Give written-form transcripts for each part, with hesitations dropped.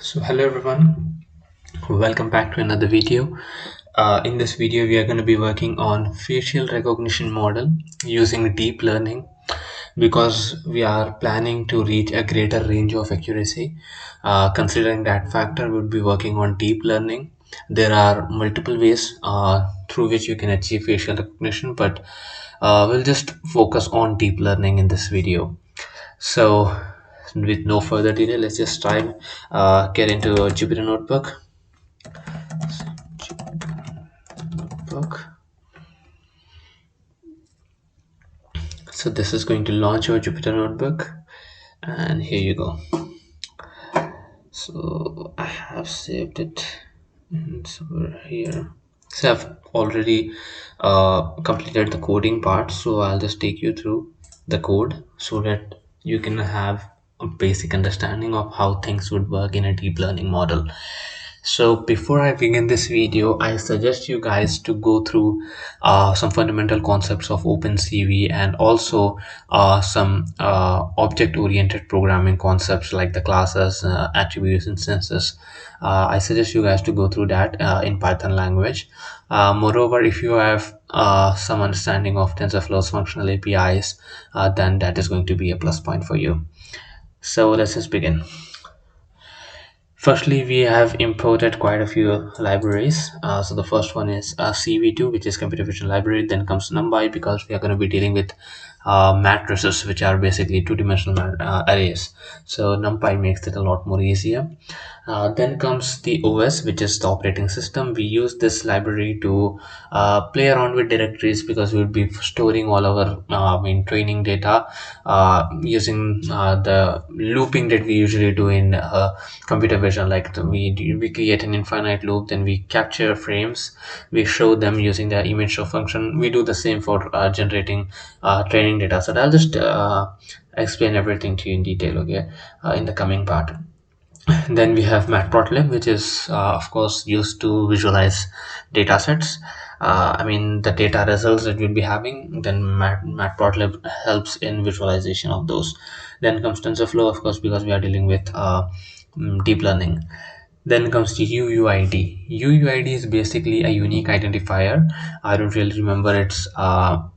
So hello everyone, welcome back to another video. In this video we are going to be working on facial recognition model using deep learning because we are planning to reach a greater range of accuracy. Considering that factor, we'll be working on deep learning. There are multiple ways through which you can achieve facial recognition, but we'll just focus on deep learning in this video. So with no further delay, let's just try get into a Jupyter notebook. So this is going to launch our Jupyter notebook, and here you go. So I have saved it somewhere here. So I've already completed the coding part, so I'll just take you through the code so that you can have a basic understanding of how things would work in a deep learning model. So before I begin this video, I suggest you guys to go through some fundamental concepts of OpenCV and also some object-oriented programming concepts like the classes, attributes, instances. I suggest you guys to go through that in Python language. Moreover, if you have some understanding of TensorFlow's functional APIs, then that is going to be a plus point for you. So let's just begin. Firstly, we have imported quite a few libraries. So the first one is CV2, which is computer vision library. Then comes Numpy, because we are going to be dealing with matrices, which are basically two-dimensional arrays. So Numpy makes it a lot more easier. Then comes the OS, which is the operating system. We use this library to play around with directories because we'll be storing all our training data using the looping that we usually do in computer vision. Like we create an infinite loop, then we capture frames, we show them using the image show function. We do the same for generating training data. So I'll just explain everything to you in detail, okay, in the coming part. Then we have matplotlib, which is of course used to visualize data sets. The data results that we'll be having, then matplotlib helps in visualization of those. Then comes TensorFlow, of course, because we are dealing with deep learning. Then comes the UUID. UUID is basically a unique identifier. I don't really remember its what's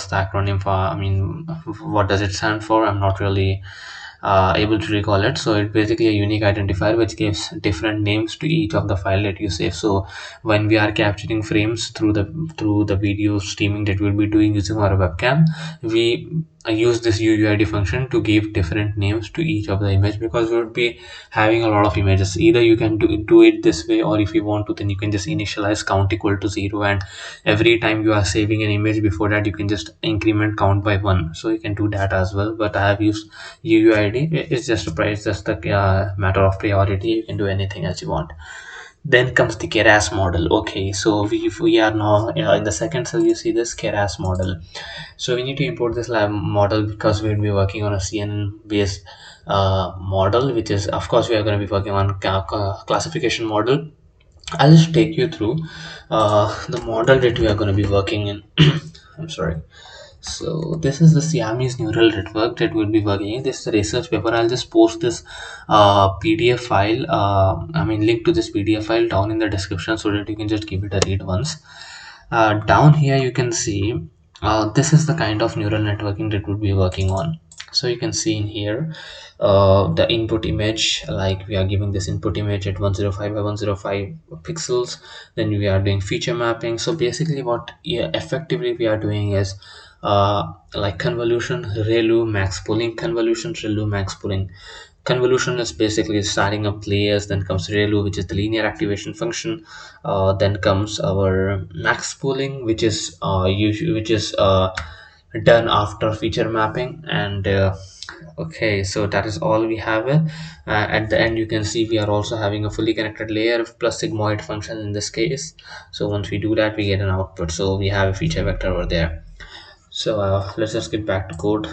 the acronym for. What does it stand for? I'm not really able to recall it. So it's basically a unique identifier which gives different names to each of the file that you save. So when we are capturing frames through the video streaming that we'll be doing using our webcam, we use this UUID function to give different names to each of the image, because we would be having a lot of images. Either you can do it this way, or if you want to, then you can just initialize count equal to 0, and every time you are saving an image, before that you can just increment count by 1. So you can do that as well, but I have used UUID. It's just a price, just a matter of priority. You can do anything as you want. Then comes the Keras model. Okay, so we are now in the second cell. You see this Keras model. So we need to import this lab model because we'll be working on a CNN based model, which is, of course, we are going to be working on classification model. I'll just take you through the model that we are going to be working in. I'm sorry. So this is the Siamese neural network that we'll be working in. This is a research paper. I'll just post this PDF file. Link to this PDF file down in the description so that you can just give it a read once. Down here you can see this is the kind of neural networking that we'll be working on. So you can see in here the input image, like we are giving this input image at 105 by 105 pixels. Then we are doing feature mapping. So basically what effectively we are doing is like convolution, ReLU, max pooling. Convolution, ReLU, max pooling. Convolution is basically starting up layers. Then comes ReLU, which is the linear activation function. Then comes our max pooling, which is done after feature mapping. And okay, so that is all we have. At the end you can see we are also having a fully connected layer plus sigmoid function in this case. So once we do that, we get an output. So we have a feature vector over there. So let's just get back to code.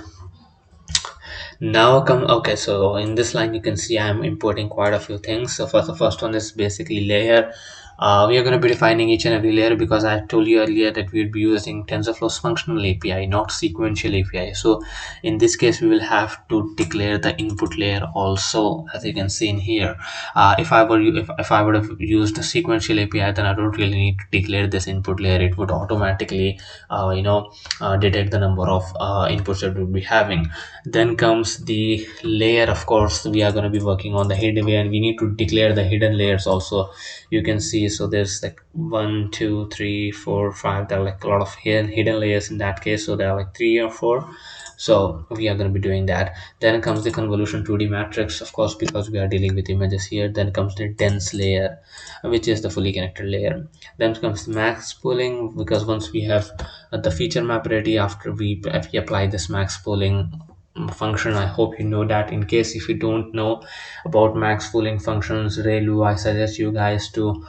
Okay, so in this line you can see I'm importing quite a few things. So first, the first one is basically layer. We are going to be defining each and every layer because I told you earlier that we would be using TensorFlow's functional API, not sequential API. So in this case, we will have to declare the input layer also, as you can see in here. If I would have used a sequential API, then I don't really need to declare this input layer. It would automatically, detect the number of inputs that we'll be having. Then comes the layer. Of course, we are going to be working on the hidden layer, and we need to declare the hidden layers also. You can see, so there's like 1 2 3 4 5. There are like a lot of hidden layers in that case, so there are like 3 or 4. So we are going to be doing that. Then comes the convolution 2D matrix, of course, because we are dealing with images here. Then comes the dense layer, which is the fully connected layer. Then comes the max pooling, because once we have the feature map ready, after if we apply this max pooling function, I hope you know that. In case if you don't know about max pooling functions, relu, I suggest you guys to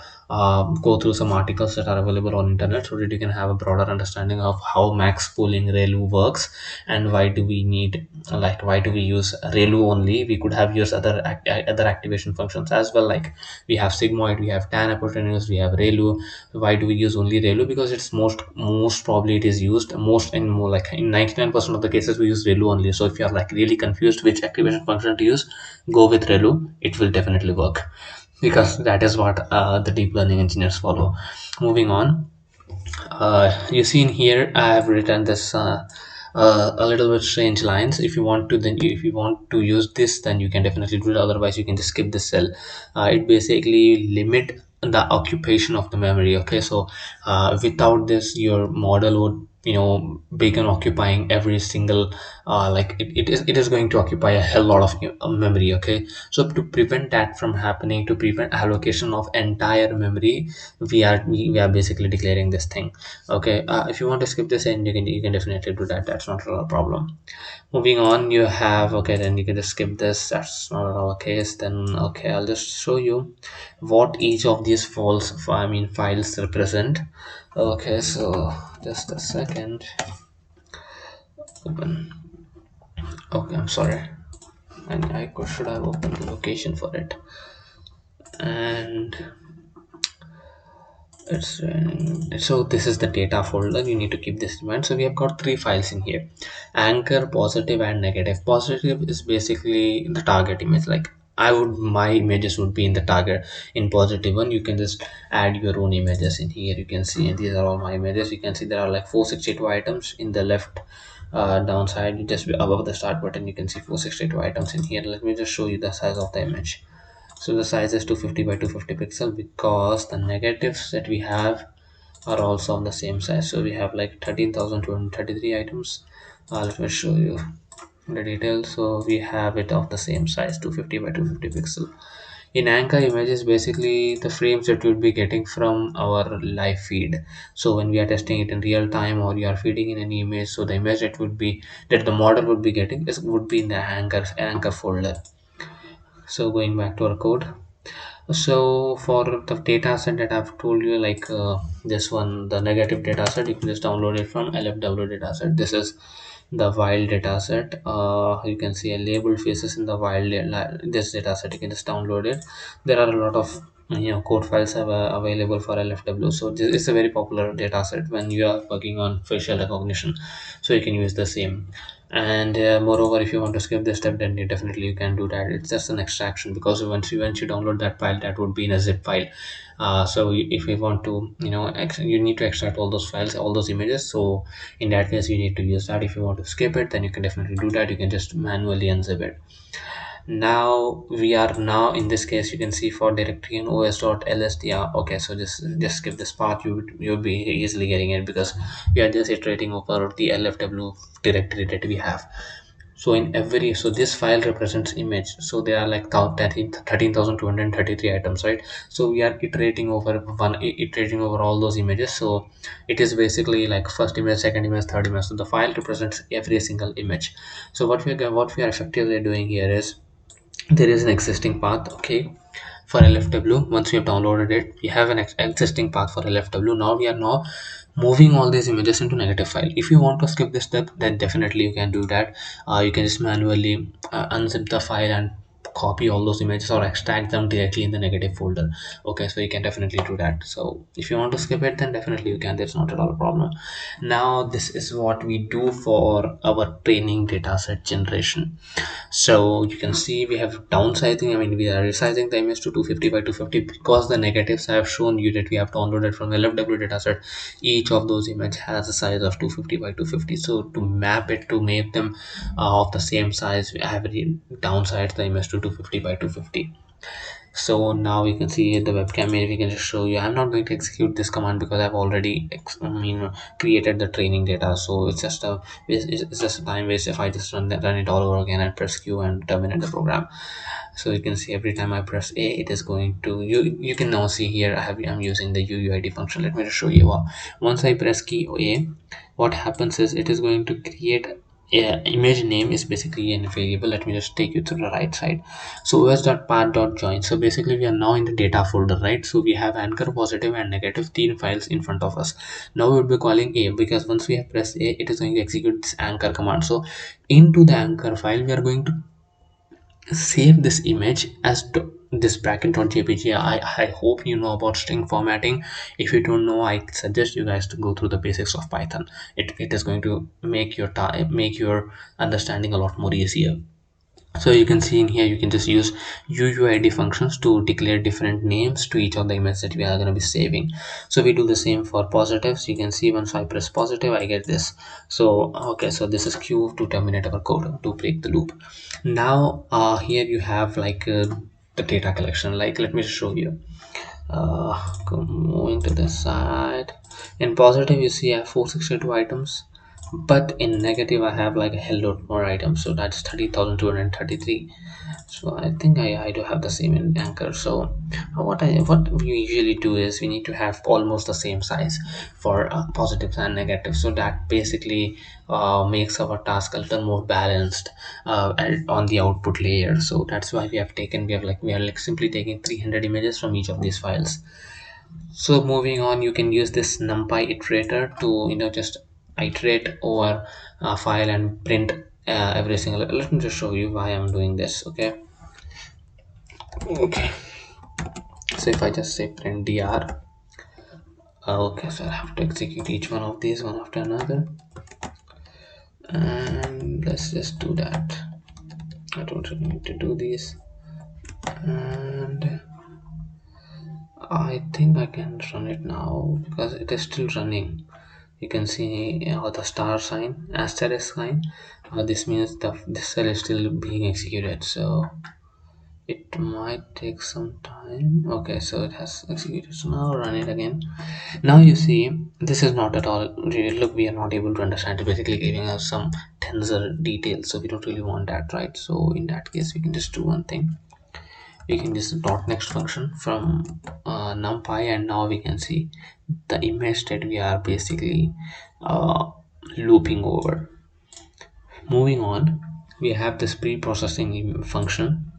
go through some articles that are available on internet, so that you can have a broader understanding of how max pooling relu works, and why do we need, like, why do we use relu only. We could have used other activation functions as well, like we have sigmoid, we have tan hypotenuse, we have relu. Why do we use only relu? Because it's most probably it is used most in more, like in 99% of the cases we use relu only. So if you are like really confused which activation function to use, go with relu. It will definitely work, because that is what the deep learning engineers follow. Moving on, you see in here I have written this a little bit strange lines. If you want to, then if you want to use this, then you can definitely do it. Otherwise you can just skip this cell. It basically limit the occupation of the memory. Okay, so without this, your model would, begin occupying every single, it is going to occupy a hell lot of memory. Okay, so to prevent that from happening, to prevent allocation of entire memory, we are basically declaring this thing. Okay, if you want to skip this, and you can definitely do that. That's not a problem. Moving on, you have, okay, then you can just skip this. That's not at all a case. Then okay, I'll just show you what each of these files represent. Okay, so just a second. Open. Okay, I'm sorry, and should have opened the location for it. And so this is the data folder. You need to keep this in mind. So we have got 3 files in here: anchor, positive, and negative. Positive is basically the target image. Like, my images would be in the target. In positive one, you can just add your own images in here. You can see, and these are all my images. You can see there are like 462 items in the left downside. Just above the start button, you can see 462 items in here. Let me just show you the size of the image. So the size is 250 by 250 pixel, because the negatives that we have are also on the same size. So we have like 13,233 items. Let me show you the details. So we have it of the same size, 250 by 250 pixel. In anchor images, basically the frames that you'll be getting from our live feed. So when we are testing it in real time, or you are feeding in an image, so the image that the model would be getting would be in the anchor folder. So going back to our code, so for the data set that I've told you, like this one, the negative data set, you can just download it from lfw data set. This is the wild data set. You can see a labeled faces in the wild this data set. You can just download it. There are a lot of code files available for lfw. So this is a very popular data set when you are working on facial recognition, so you can use the same. And moreover, if you want to skip this step, then you can do that. It's just an extraction, because once you download that file, that would be in a zip file. So if you want to, you need to extract all those files, all those images. So in that case, you need to use that. If you want to skip it, then you can definitely do that. You can just manually unzip it. Now we are now in this case, you can see for directory and os.lsd. Okay, so just skip this part. You'll be easily getting it, because we are just iterating over the lfw directory that we have. So in every, so this file represents image. So there are like 13,233 items, right? So we are iterating over all those images. So it is basically like first image, second image, third image. So the file represents every single image. So what we are effectively doing here is, there is an existing path, okay, for lfw. Once we have downloaded it, we have an existing path for lfw. Now we are moving all these images into negative file. If you want to skip this step, then definitely you can do that. You can just manually unzip the file and copy all those images or extract them directly in the negative folder. Okay, so you can definitely do that. So if you want to skip it, then definitely you can. There's not at all a problem. Now this is what we do for our training data set generation. So you can see we have downsizing. I mean, we are resizing the image to 250 by 250 because the negatives I have shown you that we have downloaded from the LFW dataset. Each of those image has a size of 250 by 250. So to map it, to make them of the same size, I have downsized the image to 250 by 250. So now you can see the webcam here. We can just show you. I'm not going to execute this command because I've already created the training data. So it's just it's just a time waste if I just run it all over again and press Q and terminate the program. So you can see every time I press A, it is going to you can now see here I'm using the UUID function. Let me just show you. Once I press key A, what happens is it is going to create image name is basically a variable. Let me just take you to the right side. So os.path.join. So basically we are now in the data folder, right? So we have anchor, positive and negative, three files in front of us. Now we would be calling A because once we have pressed A, it is going to execute this anchor command. So into the anchor file, we are going to save this image as this bracket.jpg. I hope you know about string formatting. If you don't know, I suggest you guys to go through the basics of Python. It is going to make your understanding a lot more easier. So you can see in here, you can just use UUID functions to declare different names to each of the images that we are going to be saving. So we do the same for positives. You can see once I press positive, I get this. So okay, so this is Q to terminate our code, to break the loop. Now here you have like the data collection. Like let me show you. Moving to the side. In positive, you see I have 462 items, but in negative I have like a hell lot more items, so that's 30,233. So I think I do have the same in anchor. So what we usually do is we need to have almost the same size for positives and negatives, so that basically makes our task a little more balanced on the output layer. So that's why we are like simply taking 300 images from each of these files. So moving on, you can use this Numpy Iterator to just iterate over a file and print every single. Let me just show you why I'm doing this. Okay, so if I just say print dr, okay, so I have to execute each one of these one after another, and let's just do that. I don't really need to do these, and I think I can run it now because it is still running. You can see the star sign, asterisk sign. This means this cell is still being executed, so it might take some time. Okay, so it has executed. So now run it again. Now you see this is not at all really, look, we are not able to understand it, basically giving us some tensor details, so we don't really want that, right? So in that case we can just do one thing. We can just dot next function from numpy, and now we can see the image that we are basically uh, looping over. Moving on, we have this pre-processing function.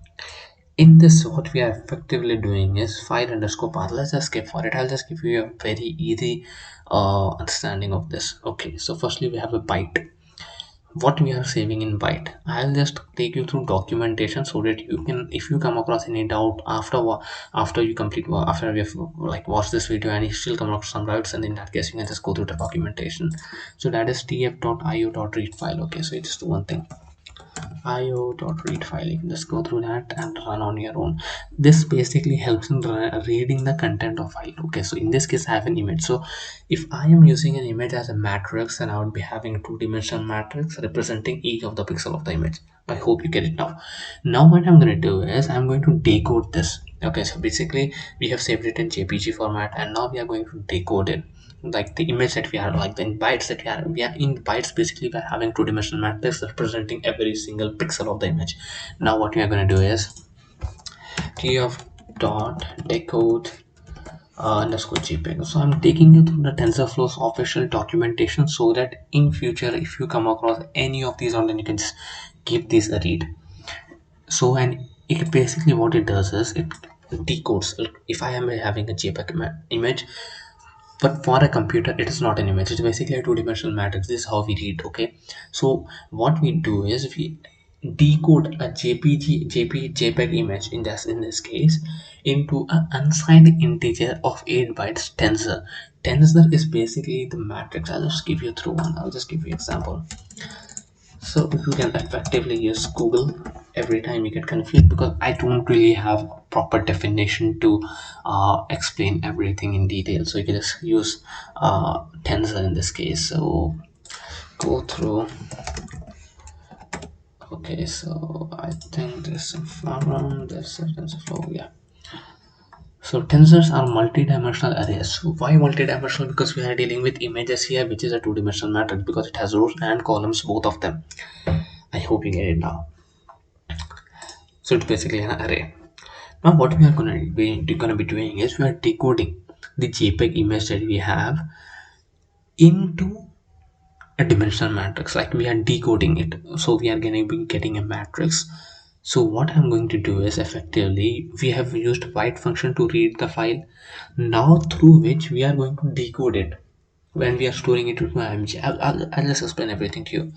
In this, what we are effectively doing is file underscore path. Let's just skip for it. I'll just give you a very easy understanding of this. Okay, so firstly we have a byte. What we are saving in byte, I'll just take you through documentation so that you can, if you come across any doubt after you complete after we have like watched this video and you still come across some doubts, and in that case you can just go through the documentation. So that is tf.io.read file. Okay, so you just do one thing, io.read file. You can just go through that and run on your own. This basically helps in reading the content of file. Okay, so in this case I have an image. So if I am using an image as a matrix, then I would be having a two-dimensional matrix representing each of the pixel of the image. I hope you get it now. Now what I'm going to do is I'm going to decode this. Okay, so basically we have saved it in JPG format, and now we are going to decode it, like the image that we are, like the bytes that we are in bytes. Basically we are having two-dimensional matrix representing every single pixel of the image. Now what we are going to do is tf dot decode underscore jpeg. So I'm taking you through the TensorFlow's official documentation, so that in future if you come across any of these, and then you can just give these a read. So, and it basically what it does is it decodes. If I am having a JPEG image, but for a computer it is not an image, it's basically a two-dimensional matrix. This is how we read. Okay, so what we do is we decode a JPEG image in this case into an unsigned integer of 8 bytes tensor. Tensor is basically the matrix. I'll just give you through one. I'll just give you example. So if you can effectively use Google every time you get confused, because I don't really have a proper definition to explain everything in detail. So you can just use tensor in this case. So go through. Okay, so I think this from this TensorFlow, yeah. So tensors are multi-dimensional arrays. So why multi-dimensional? Because we are dealing with images here, which is a two-dimensional matrix, because it has rows and columns, both of them. I hope you get it now. So it's basically an array. Now what we are gonna be doing is we are decoding the JPEG image that we have into a dimensional matrix. Like we are decoding it, so we are going to be getting a matrix. So what I'm going to do is, effectively we have used write function to read the file, now through which we are going to decode it when we are storing it with my img. I'll just explain everything to you.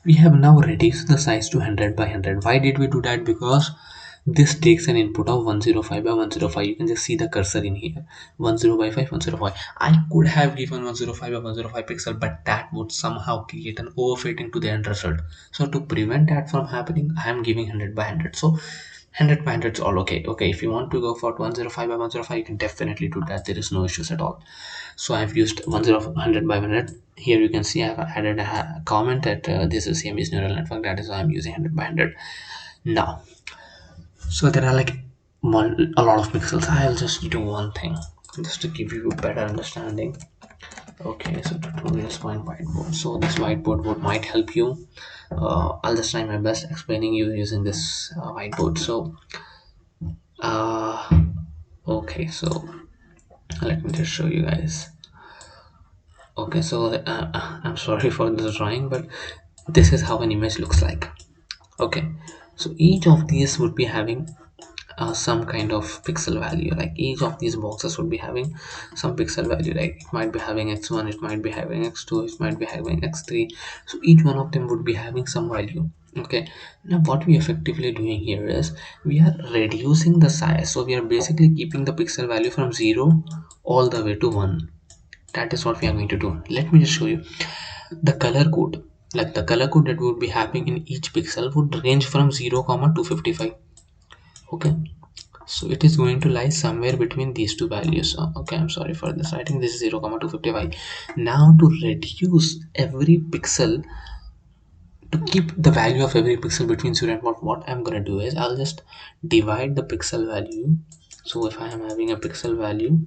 We have now reduced the size to 100 by 100. Why did we do that? Because this takes an input of 105 by 105. You can just see the cursor in here, 10 by 5, 105. I could have given 105 by 105 pixel, but that would somehow create an overfitting to the end result. So to prevent that from happening, I am giving 100 by 100. So 100 by 100 is all okay. Okay, if you want to go for 105 by 105, you can definitely do that. There is no issues at all. So I've used 100 by 100. Here you can see I've added a comment that this is siamese neural network. That is why I'm using 100 by 100 now. So there are like a lot of pixels. I'll just do one thing just to give you a better understanding. Okay, so tutorials point whiteboard. So this whiteboard would might help you. I'll just try my best explaining you using this whiteboard. So uh, okay, so let me just show you guys. Okay, so I'm sorry for this drawing, but this is how an image looks like. Okay, so each of these would be having some kind of pixel value. Like each of these boxes would be having some pixel value. Like it might be having x1, it might be having x2, it might be having x3. So each one of them would be having some value. Okay, now what we effectively doing here is we are reducing the size. So we are basically keeping the pixel value from 0 all the way to 1. That is what we are going to do. Let me just show you the color code. Like the color code that would be having in each pixel would range from 0 comma 255. Okay, so it is going to lie somewhere between these two values. Okay, I'm sorry for this. I think this is 0 comma 255. Now to reduce every pixel, to keep the value of every pixel between 0 and 1, what I'm gonna do is I'll just divide the pixel value. So if I am having a pixel value,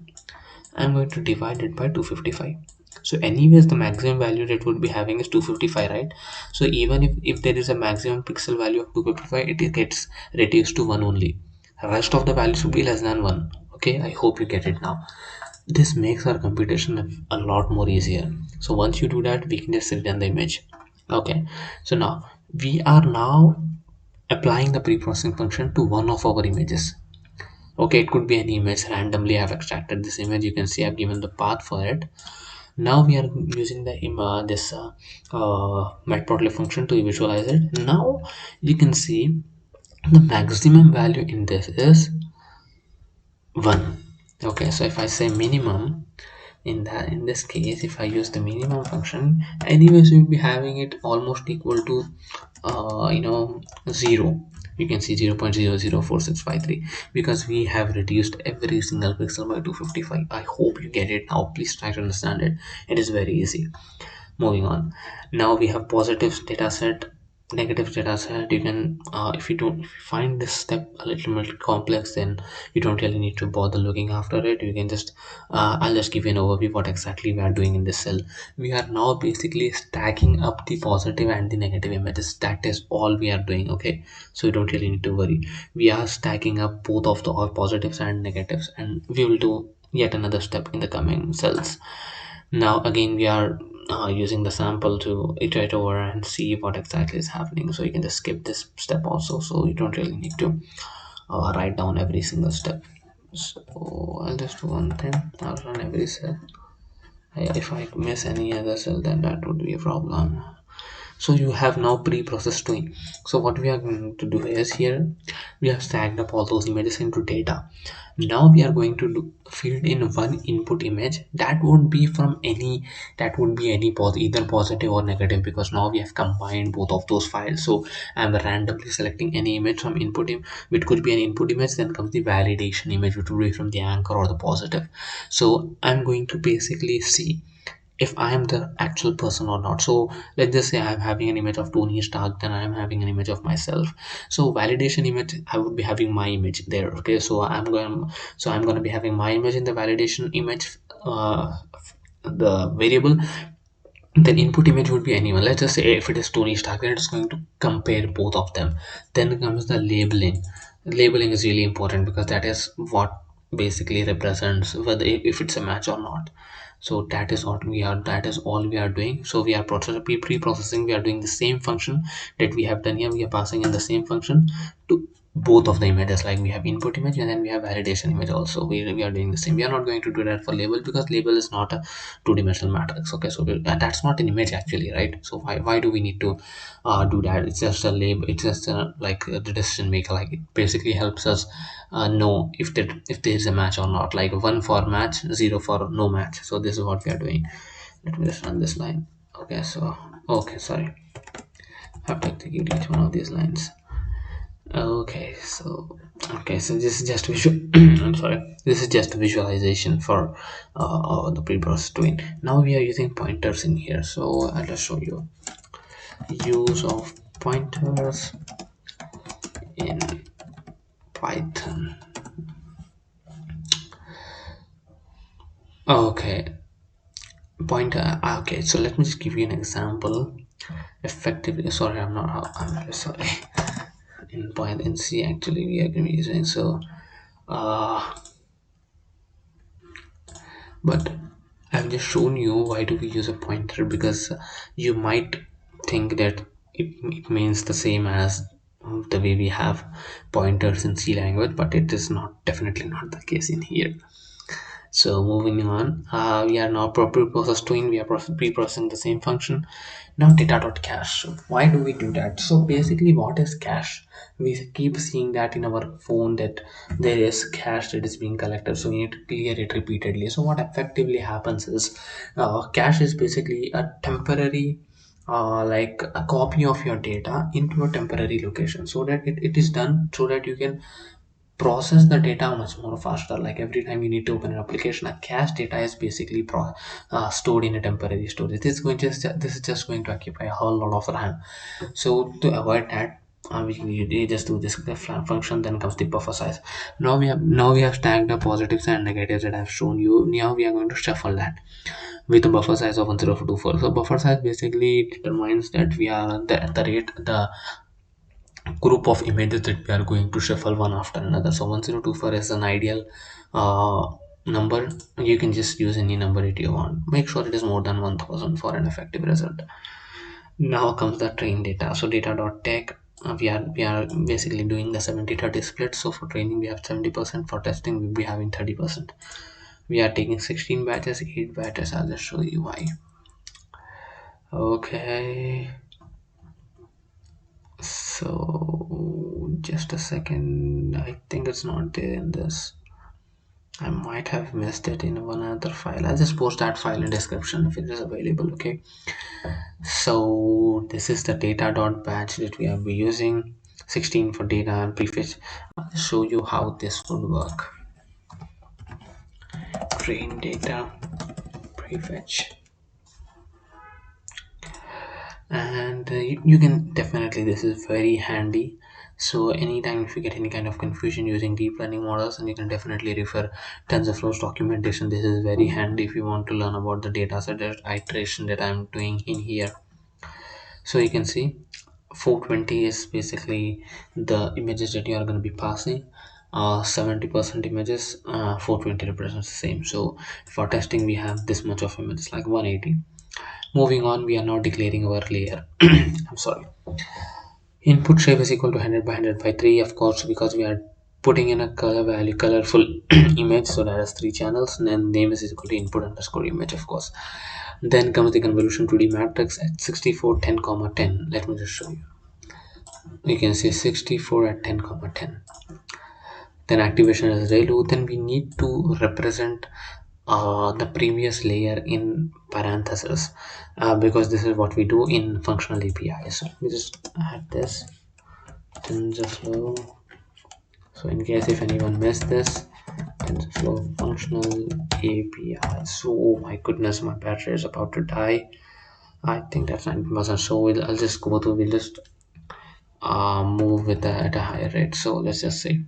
I'm going to divide it by 255. So anyways, the maximum value that would be having is 255, right? So even if there is a maximum pixel value of 255, it gets reduced to 1 only. Rest of the values will be less than 1. Okay, I hope you get it now. This makes our computation a lot more easier. So once you do that, we can just return the image. Okay, so now we are now applying the pre-processing function to one of our images. Okay, it could be any image. Randomly I've extracted this image. You can see I've given the path for it. Now we are using the this matplotlib function to visualize it. Now you can see the maximum value in this is 1. Okay, so if I say minimum, in this case, if I use the minimum function, anyways we'll be having it almost equal to 0. You can see 0.004653, because we have reduced every single pixel by 255. I hope you get it now. Please try to understand it. It is very easy. Moving on, now we have positive data set, negative data set. You can if you don't, if you find this step a little bit complex, then you don't really need to bother looking after it. You can just I'll just give you an overview what exactly we are doing in this cell. We are now basically stacking up the positive and the negative images. That is all we are doing. Okay, so you don't really need to worry. We are stacking up both of the all positives and negatives, and we will do yet another step in the coming cells. Now again we are using the sample to iterate over and see what exactly is happening. So you can just skip this step also, so you don't really need to write down every single step. So I'll just do one thing. I'll run every cell. If I miss any other cell, then that would be a problem. So you have now pre-processed twin. So what we are going to do is, here we have stacked up all those images into data. Now we are going to feed in one input image that would be from any, that would be any either positive or negative, because now we have combined both of those files. So I'm randomly selecting any image from input which could be an input image. Then comes the validation image, which would be from the anchor or the positive. So I'm going to basically see if I am the actual person or not. So let's just say I'm having an image of Tony Stark, then I am having an image of myself. So validation image, I would be having my image there. Okay, so I'm going to be having my image in the validation image, the variable. Then input image would be anyone. Let's just say if it is Tony Stark, then it's going to compare both of them. Then comes the labeling. Labeling is really important because that is what basically represents whether if it's a match or not. So that is what we are, that is all we are doing. So we are pre-processing, we are doing the same function that we have done here. We are passing in the same function to both of the images. Like we have input image and then we have validation image also. We are doing the same. We are not going to do that for label because label is not a two-dimensional matrix. Okay, so that's not an image actually, right? So why do we need to do that? It's just a label, it's just like the decision maker. Like it basically helps us know if there is a match or not. Like 1 for match, 0 for no match. So this is what we are doing. Let me just run this line. Okay, so okay, sorry, I have to execute each one of these lines. Okay, so this is just visual. I'm sorry, this is just a visualization for the pre-processed twin. Now we are using pointers in here, so I'll just show you use of pointers in Python. Okay, pointer. Okay, so let me just give you an example. Effectively, sorry, I'm really sorry. In Python C, actually, we are going to be using uh but I've just shown you why do we use a pointer, because you might think that it means the same as the way we have pointers in C language, but it is not, definitely not the case in here. So moving on, we are now pre-processed twin. We are pre-processing the same function. Now data.cache. Why do we do that? So basically, what is cache? We keep seeing that in our phone that there is cache that is being collected. So we need to clear it repeatedly. So what effectively happens is, cache is basically a temporary like a copy of your data into a temporary location, so that it is done so that you can process the data much more faster. Like every time you need to open an application, a cache data is basically stored in a temporary storage. This is just going to occupy a whole lot of RAM. So to avoid that, we just do this function. Then comes the buffer size. Now we have stacked the positives and negatives that I've shown you. Now we are going to shuffle that with a buffer size of 1024. So buffer size basically determines that we are the rate, the group of images that we are going to shuffle one after another. So 1024 is an ideal number. You can just use any number that you want. Make sure it is more than 1000 for an effective result. Now comes the train data. So data.tech, we are basically doing the 70-30 split. So for training we have 70%, for testing we'll be having 30%. We are taking 16 batches, 8 batches. I'll just show you why. Okay, so just a second, I think it's not there in this. I might have missed it in one other file. I'll just post that file in description if it is available. Okay, so this is the data.batch that we are using, 16 for data and prefetch. I'll show you how this would work. Train data prefetch, and you can definitely, this is very handy. So anytime if you get any kind of confusion using deep learning models, and you can definitely refer TensorFlow's documentation. This is very handy if you want to learn about the data set iteration that I'm doing in here. So you can see 420 is basically the images that you are going to be passing. 70% images, 420 represents the same. So for testing we have this much of images, like 180. Moving on, we are now declaring our layer. I'm sorry. Input shape is equal to 100 by 100 by 3, of course, because we are putting in a color value, colorful image. So that has 3 channels, and then name is equal to input underscore image, of course. Then comes the convolution 2D matrix at 64, 10, 10. Let me just show you. You can see 64 at 10, 10. Then activation is ReLU. Then we need to represent the previous layer in parentheses, because this is what we do in functional API. So let me just add this TensorFlow. So in case if anyone missed this, TensorFlow functional API. So oh my goodness, my battery is about to die. I think that's 90%. So I'll just go through. We'll just move with at a higher rate. So let's just say,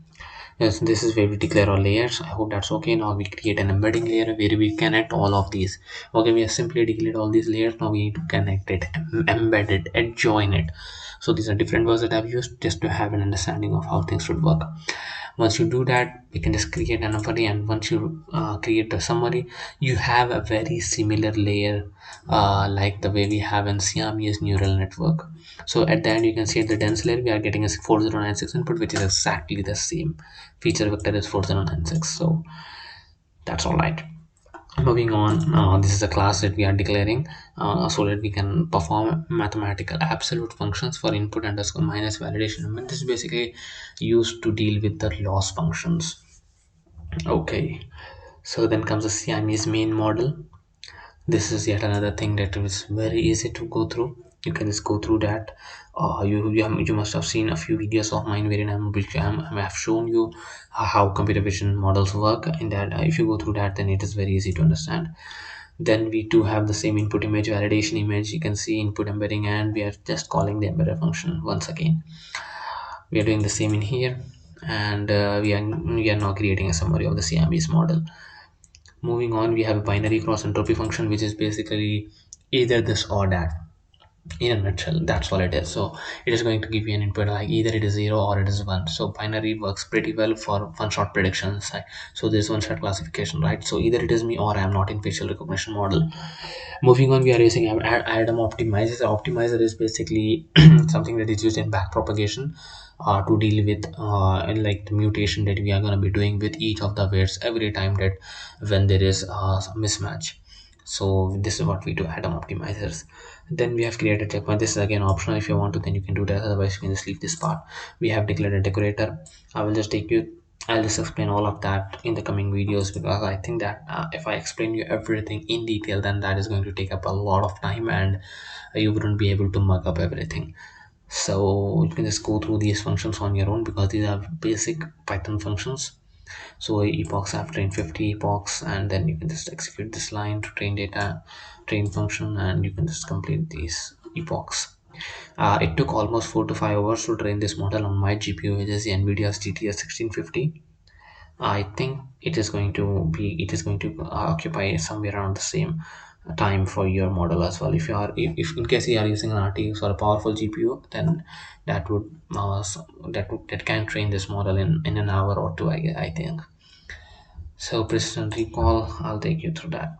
yes, this is where we declare our layers. I hope that's okay. Now we create an embedding layer where we connect all of these. Okay, we have simply declared all these layers. Now we need to connect it, embed it, and join it. So these are different words that I've used just to have an understanding of how things should work. Once you do that, you can just create a summary, and once you create a summary, you have a very similar layer, like the way we have in siamese neural network. So at the end, you can see at the dense layer we are getting a 4096 input, which is exactly the same feature vector as 4096. So that's all right. Moving on, this is a class that we are declaring, so that we can perform mathematical absolute functions for input underscore minus validation. And this is basically used to deal with the loss functions. Okay, so then comes the siamese main model. This is yet another thing that is very easy to go through. You can just go through that. You must have seen a few videos of mine wherein I have shown you how computer vision models work. In that, if you go through that, then it is very easy to understand. Then we do have the same input image validation image. You can see input embedding, and we are just calling the embedder function once again. We are doing the same in here, and we are now creating a summary of the siamese model. Moving on, we have a binary cross entropy function, which is basically either this or that. In a nutshell, that's all it is. So it is going to give you an input like either it is 0 or it is 1. So binary works pretty well for one shot predictions. So there's one shot classification, right? So either it is me or I am not in facial recognition model. Moving on, we are using Adam optimizer. Optimizer is basically something that is used in backpropagation, to deal with like the mutation that we are going to be doing with each of the weights every time that when there is a mismatch. So this is what we do, Adam optimizers. Then we have created checkpoint. This is again optional. If you want to, then you can do that. Otherwise, you can just leave this part. We have declared a decorator. I'll just explain all of that in the coming videos, because I think that if I explain you everything in detail, then that is going to take up a lot of time, and you wouldn't be able to mug up everything. So you can just go through these functions on your own, because these are basic Python functions. So epochs, have trained 50 epochs, and then you can just execute this line to train data, train function, and you can just complete these epochs. It took almost 4 to 5 hours to train this model on my GPU, which is the NVIDIA's GTX 1650. I think it is going to occupy somewhere around the same time for your model as well. If in case you are using an RTX or a powerful GPU, then that would that can train this model in an hour or two, I think. So precision recall, I'll take you through that.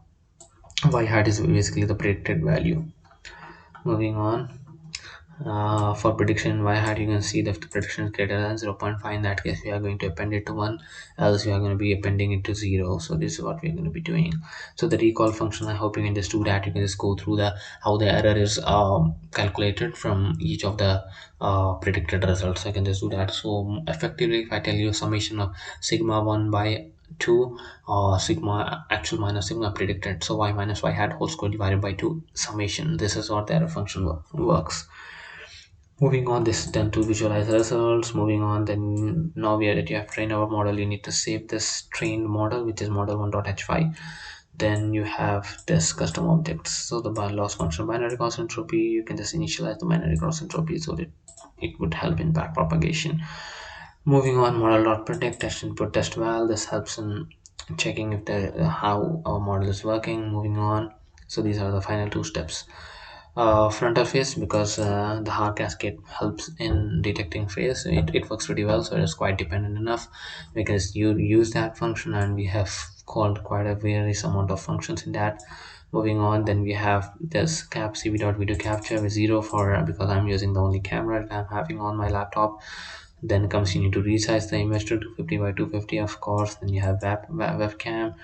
Y hat is basically the predicted value. Moving on, for prediction y hat, you can see that the prediction is greater than 0.5. In that case, we are going to append it to 1, else we are going to be appending it to 0. So this is what we're going to be doing. So the recall function, I hope you can just do that. You can just go through the how the error is calculated from each of the predicted results. I can just do that. So effectively, if I tell you summation of sigma 1 by 2, sigma actual minus sigma predicted, so y minus y hat whole square divided by 2 summation. This is what the error function works. Moving on, this is done to visualize results. Moving on, then now we are that you have trained our model, you need to save this trained model, which is model1.h5. Then you have this custom objects. So the loss function binary cross entropy, you can just initialize the binary cross entropy so that it would help in backpropagation. Moving on, model.predict test input test val. This helps in checking if the how our model is working. Moving on, so these are the final two steps. Frontal face, because the Haar cascade helps in detecting face. It works pretty well, so it is quite dependent enough, because you use that function, and we have called quite a various amount of functions in that. Moving on, then we have this cap cv.video capture with 0 for because I'm using the only camera that I'm having on my laptop. Then comes you need to resize the image to 250 by 250, of course. Then you have webcam.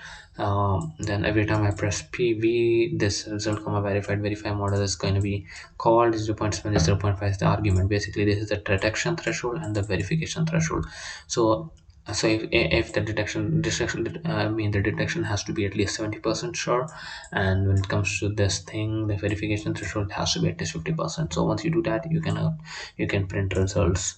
Then every time I press PV, this result comma verified verify model is going to be called. 0.7 is 0.5 is the argument. Basically, this is the detection threshold and the verification threshold. So if the the detection has to be at least 70% sure, and when it comes to this thing, the verification threshold has to be at least 50%. So once you do that, you can print results,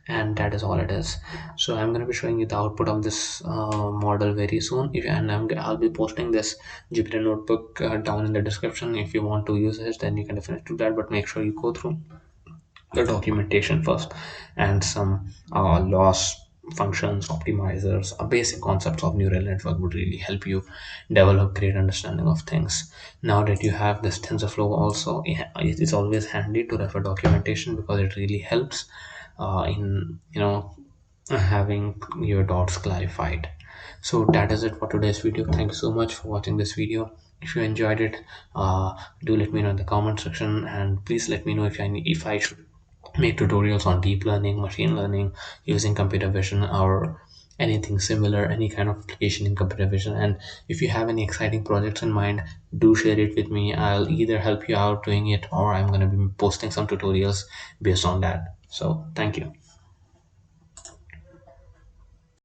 and that is all it is. So I'm going to be showing you the output of this model very soon. If and I'll be posting this Jupyter notebook down in the description. If you want to use it, then you can definitely do that, but make sure you go through the documentation first, and some loss functions, optimizers, basic concepts of neural network would really help you develop great understanding of things. Now that you have this TensorFlow also, it is always handy to refer documentation, because it really helps in having your dots clarified. So that is it for today's video. Thank you so much for watching this video. If you enjoyed it, do let me know in the comment section, and please let me know if I should make tutorials on deep learning, machine learning, using computer vision, or anything similar, any kind of application in computer vision. And if you have any exciting projects in mind, do share it with me. I'll either help you out doing it, or I'm going to be posting some tutorials based on that. So thank you.